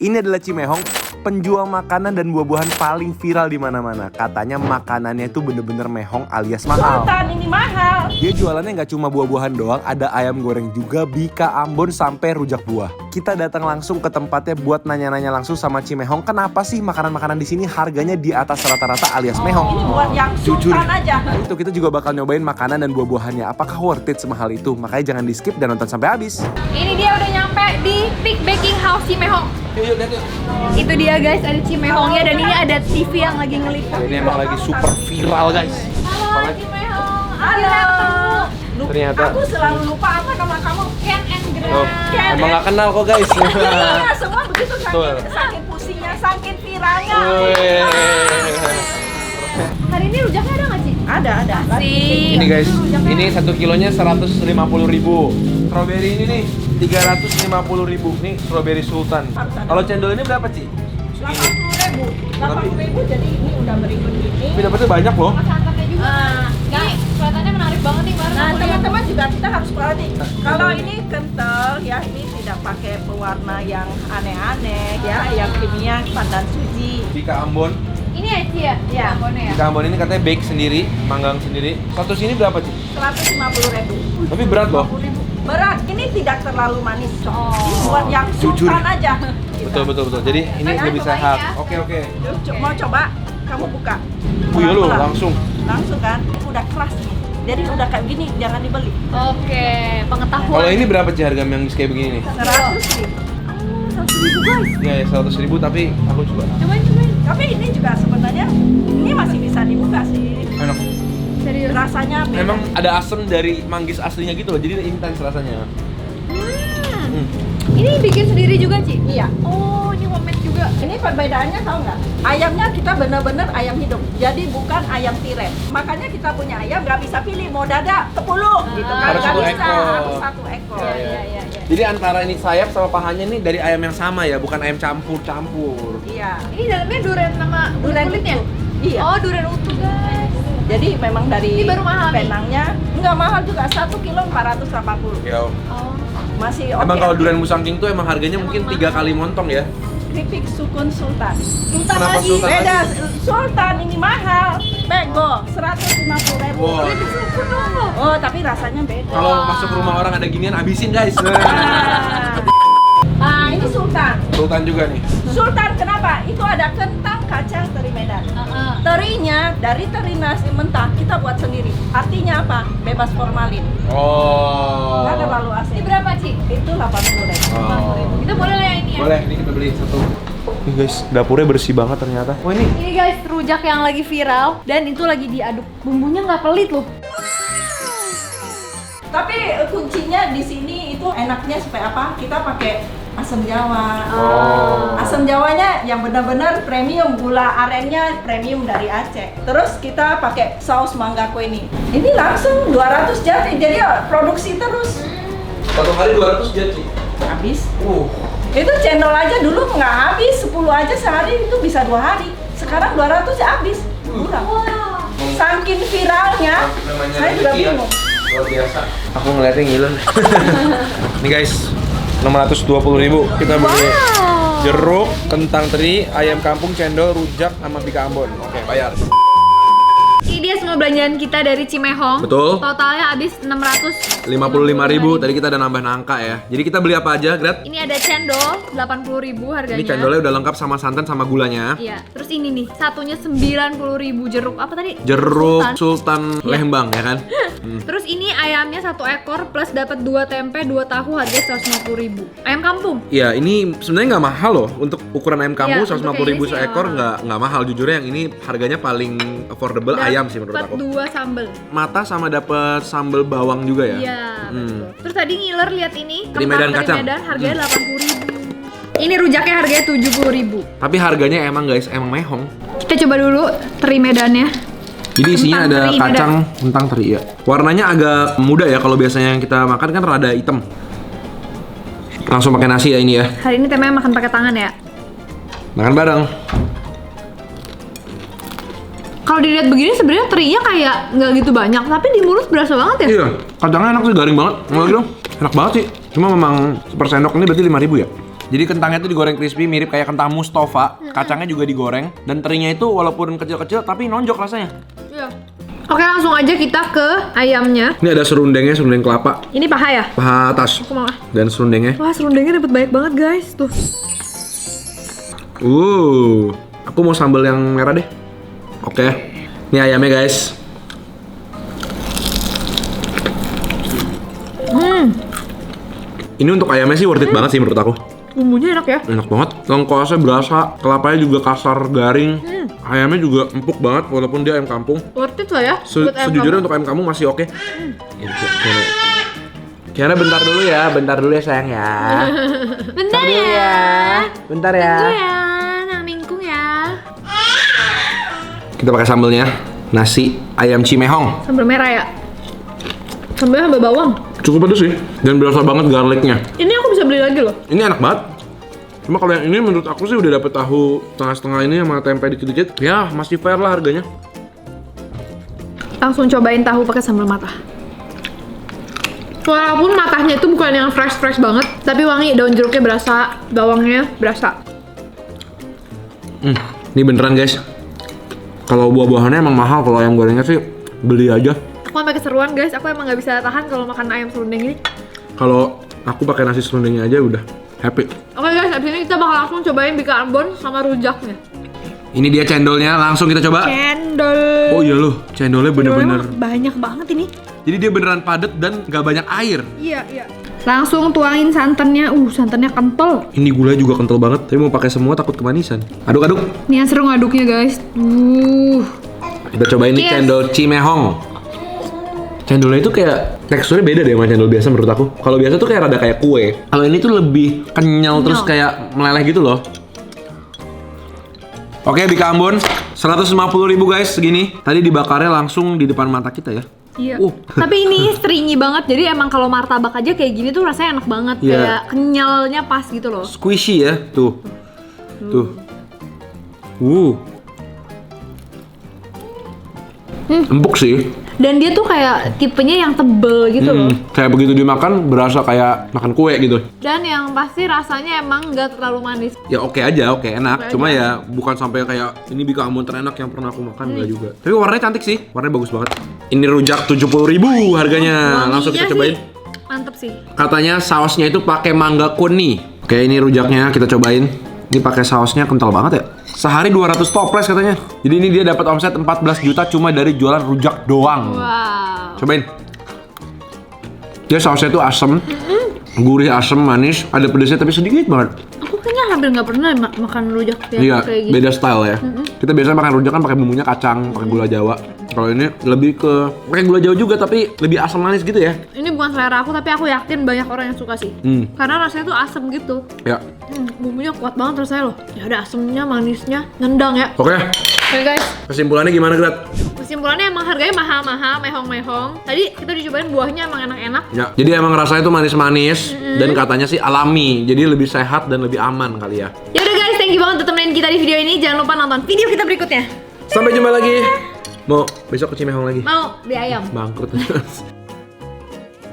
Ini adalah Cimehong, penjual makanan dan buah-buahan paling viral di mana-mana. Katanya makanannya itu bener-bener mehong alias mahal. Sultan ini mahal. Dia jualannya nggak cuma buah-buahan doang, ada ayam goreng juga, bika Ambon sampai rujak buah. Kita datang langsung ke tempatnya buat nanya-nanya langsung sama Cimehong, kenapa sih makanan-makanan di sini harganya di atas rata-rata alias mehong? Ini buat yang Jujur. sultan aja. Nah itu kita juga bakal nyobain makanan dan buah-buahannya. Apakah worth it semahal itu? Makanya jangan di skip dan nonton sampai habis. Ini dia udah nyampe di Peak Baking House Cimehong. Yuk, lihat yuk. Itu dia guys, ada Cimehongnya dan ini ada TV yang lagi ngeliput. Ini emang lagi super viral guys. Halo Cimehong. Halo. Ternyata. Aku selalu lupa apa nama kamu. Ken and Gra. Oh, emang gak kenal kok guys. Iya, semua begitu Betul. saking pusingnya, saking viralnya. Hari ini rujaknya ada nggak sih? Ada. Sih. Ini guys, ini 1 kilonya 150.000. Strawberry ini nih 350.000. Nih strawberry sultan. Kalau cendol ini berapa Ci? 80.000 jadi ini udah beribu gini. Tapi dapetnya banyak loh. Santannya juga. Ini kelihatannya menarik banget nih bareng. Nah, teman-teman juga kita harus perhatikan. Kalau ini kental ya, ini tidak pakai pewarna yang aneh-aneh ya, yang kimia, pandan suji. Bika Ambon. Ini ya Ci ya? Iya. Ambonnya ya? Bika Ambon ini katanya bake sendiri, manggang sendiri. Satu sini berapa Ci? 150.000. Tapi berat loh. Berat, ini tidak terlalu manis. Oh. Ini buat yang Jujur. sultan aja. Betul. Jadi ini Ayo, lebih cobain sehat. ya. Oke. Mau coba? Kamu buka. Oh iya loh, Pelan-pelan. langsung. Langsung kan? Udah keras nih. Jadi udah kayak gini, jangan dibeli. Oke, pengetahuan. Kalau ini berapa Ci harga yang kayak begini nih? 100.000. 100.000 guys. Ya 100.000 tapi aku coba. Cobain. Tapi ini juga sebenarnya ini masih bisa dibuka sih. Enak. Serius. Rasanya beda. Memang ada asam dari manggis aslinya gitu loh, jadi intens rasanya. Ini bikin sendiri juga Ci? Iya. Oh, ini homemade juga. Ini perbedaannya tahu nggak? Ayamnya kita bener-bener ayam hidup, jadi bukan ayam tiren. Makanya kita punya ayam nggak bisa pilih mau dada 10 gitu kan? Harus Nggak satu bisa, ekor. harus 1 ekor. Iya. Jadi antara ini sayap sama pahanya nih dari ayam yang sama ya, bukan ayam campur-campur. Iya. Ini dalamnya durian sama Durian kulitnya? utuh. Iya. Oh, durian utuh guys. Jadi memang dari Ini baru mahal nih? Penangnya nggak mahal juga, 1 kilo 480. Ya. Oh. Masih oke. Emang kalau durian Musang King tuh emang harganya mungkin 3 kali montong ya. Keripik sukun sultan. Sultan Kenapa lagi. Sultan? Beda, sultan ini mahal. Bego, 150.000. Wow. Oh, tapi rasanya beda. Kalau masuk rumah orang ada ginian habisin guys. Ah, ini sultan. Sultan juga nih. Sultan kenapa? Itu ada kentang kacang teri Medan. Terinya dari teri nasi mentah kita buat sendiri. Artinya apa? Bebas formalin. Oh. Nggak terlalu Ini asin. berapa Ci? Itu 80.000. Oh. Kita boleh lah yang ini ya? Boleh, ini kita beli satu. Nih guys, dapurnya bersih banget ternyata. Wah ini Ini guys, rujak yang lagi viral dan itu lagi diaduk. Bumbunya nggak pelit loh. Tapi kuncinya di sini itu enaknya supaya apa? Kita pakai asam jawa. Oh. Asam jawanya yang benar-benar premium, gula arennya premium dari Aceh. Terus kita pakai saus mangga kue ini. Ini langsung 200 jadi produksi terus. satu hari 200 jadi. Habis. Itu cendol aja dulu nggak habis, 10 aja sehari itu bisa 2 hari. Sekarang 200 ya habis. Murah. Wow. Saking viralnya, Namanya saya juga rezeki ya. bingung. Luar biasa. Aku ngeliatnya ngiler. Nih guys, 620.000 kita beli jeruk, kentang teri, ayam kampung, cendol, rujak, sama bika Ambon. Oke, bayar. Ini dia semua belanjaan kita dari Cimehong. Betul. Totalnya habis 55.000, tadi kita ada nambah angka ya. Jadi kita beli apa aja, Gret? Ini ada cendol 80.000 harganya. Ini cendolnya udah lengkap sama santan sama gulanya. Iya. Terus ini nih, satunya 90.000 jeruk. Apa tadi? Jeruk Sultan. Sultan Lembang ya kan? Terus ini ayamnya 1 ekor plus dapat 2 tempe, 2 tahu harganya 150.000. Ayam kampung. Iya, ini sebenarnya nggak mahal loh untuk ukuran ayam kampung. Iya, 150.000 untuk kayak ini sih seekor nggak nggak mahal jujurnya. Yang ini harganya paling affordable ayam sih menurut Dapat aku. 2 sambel. Mata sama dapat sambal bawang juga ya. Iya, betul. Terus tadi ngiler lihat ini, Teri kentang Medan teri kacang. Medan harganya 80.000. Ini rujaknya harganya 70.000. Tapi harganya emang guys, emang mehong. Kita coba dulu teri Medannya. Jadi isinya Kentang ada teri kacang, kentang teri ya. Warnanya agak muda ya, kalau biasanya yang kita makan kan rada hitam. Langsung pakai nasi ya ini ya. Hari ini temanya makan pakai tangan ya. Makan bareng. Kalau dilihat begini sebenarnya terinya kayak nggak gitu banyak, tapi di mulut berasa banget ya. Iya, kacangnya enak sih, garing banget. Mau lagi dong. Enak banget sih. Cuma memang seper sendok ini berarti 5.000 ya. Jadi kentangnya itu digoreng crispy mirip kayak kentang Mustafa. Kacangnya juga digoreng dan terinya itu walaupun kecil-kecil tapi nonjok rasanya. Iya. Oke, langsung aja kita ke ayamnya. Ini ada serundengnya, serundeng kelapa. Ini paha ya? Paha atas. Aku mau. Dan serundengnya. Wah, serundengnya dapat banyak banget guys. Tuh. Aku mau sambal yang merah deh. Oke. Ini ayamnya guys. Ini untuk ayamnya sih worth it banget sih menurut aku. Bumbunya enak ya? Enak banget. Lengkuasnya berasa, kelapanya juga kasar garing. Ayamnya juga empuk banget walaupun dia ayam kampung. Worth it lah ya. buat ayam Sejujurnya kampung. untuk ayam kampung masih oke. Kiara bentar dulu ya sayang ya. Bentar ya. Bentar ya. Tunggu ya, nang ningkung ya. Kita pakai sambelnya. Nasi ayam cimehong. Sambal merah ya. Sambal bawang. Cukup pedes sih dan berasa banget garlicnya. Ini aku bisa beli lagi loh. Ini enak banget. Cuma kalau yang ini menurut aku sih udah dapet tahu setengah-setengah ini sama tempe dikit-dikit. Ya masih fair lah harganya. Langsung cobain tahu pakai sambal matah. Walaupun matahnya itu bukan yang fresh banget, tapi wangi, daun jeruknya berasa, bawangnya berasa. Ini beneran guys. Kalau buah-buahannya emang mahal, kalau ayam gorengnya sih beli aja. Aku sampai keseruan guys, aku emang nggak bisa tahan kalau makan ayam serundeng ini. Kalau aku pakai nasi serundengnya aja udah happy. Oke guys, abis ini kita bakal langsung cobain bika ambon sama rujaknya. Ini dia cendolnya, langsung kita coba. Cendol. Oh iya loh, cendolnya bener-bener. Cendolnya banyak banget ini. Jadi dia beneran padat dan gak banyak air. Iya. Langsung tuangin santannya. Santannya kental. Ini gula juga kental banget, tapi mau pakai semua takut kemanisan. Aduk-aduk. Nih yang seru ngaduknya guys. Kita cobain nih Yes. cendol cimehong. Cendolnya itu kayak teksturnya beda deh sama cendol biasa menurut aku. Kalau biasa tuh kayak rada kayak kue. Kalau ini tuh lebih kenyal terus kayak meleleh gitu loh. Oke, Bika Ambon 150.000 guys segini. Tadi dibakarnya langsung di depan mata kita ya. Iya. Tapi ini stringy banget. Jadi emang kalau martabak aja kayak gini tuh rasanya enak banget. Iya. Kayak kenyalnya pas gitu loh. Squishy ya, tuh. Empuk sih. Dan dia tuh kayak tipenya yang tebel gitu loh. Kayak begitu dimakan berasa kayak makan kue gitu. Dan yang pasti rasanya emang nggak terlalu manis. Ya oke aja, oke enak. Oke Cuma aja. ya bukan sampai kayak ini Bika Ambon terenak yang pernah aku makan enggak juga. Tapi warnanya cantik sih, warnanya bagus banget. Ini rujak 70.000 harganya. Langsung kita Wanginya cobain. sih mantep sih. Katanya sausnya itu pakai mangga kuni. Oke, ini rujaknya kita cobain. Ini pakai sausnya kental banget ya. Sehari 200 toples katanya. Jadi ini dia dapat omset 14 juta cuma dari jualan rujak doang. Wow. Cobain. Dia sausnya itu asem, gurih, asem, manis, ada pedasnya tapi sedikit banget. Aku kayaknya hampir nggak pernah makan rujak Iya, kayak gini. beda style ya. Kita biasanya makan rujak kan pakai bumbunya kacang, pakai gula Jawa. Kalau ini lebih ke pakai gula Jawa juga tapi lebih asam manis gitu ya. Ini bukan selera aku tapi aku yakin banyak orang yang suka sih. Karena rasanya tuh asem gitu. Ya. Bumbunya kuat banget rasanya loh. Ya ada asemnya, manisnya, nendang ya. Oke. Oke guys, Kesimpulannya gimana, Grat? kesimpulannya emang harganya mahal-mahal, mehong-mehong. Tadi kita dicobain buahnya emang enak-enak. Ya. Jadi emang rasanya tuh manis-manis dan katanya sih alami. Jadi lebih sehat dan lebih aman kali ya. Ya udah guys, thank you banget udah temenin kita di video ini. Jangan lupa nonton video kita berikutnya. Sampai jumpa lagi. Mau besok ke Cimehong lagi. Mau beli ayam. Bangkrut.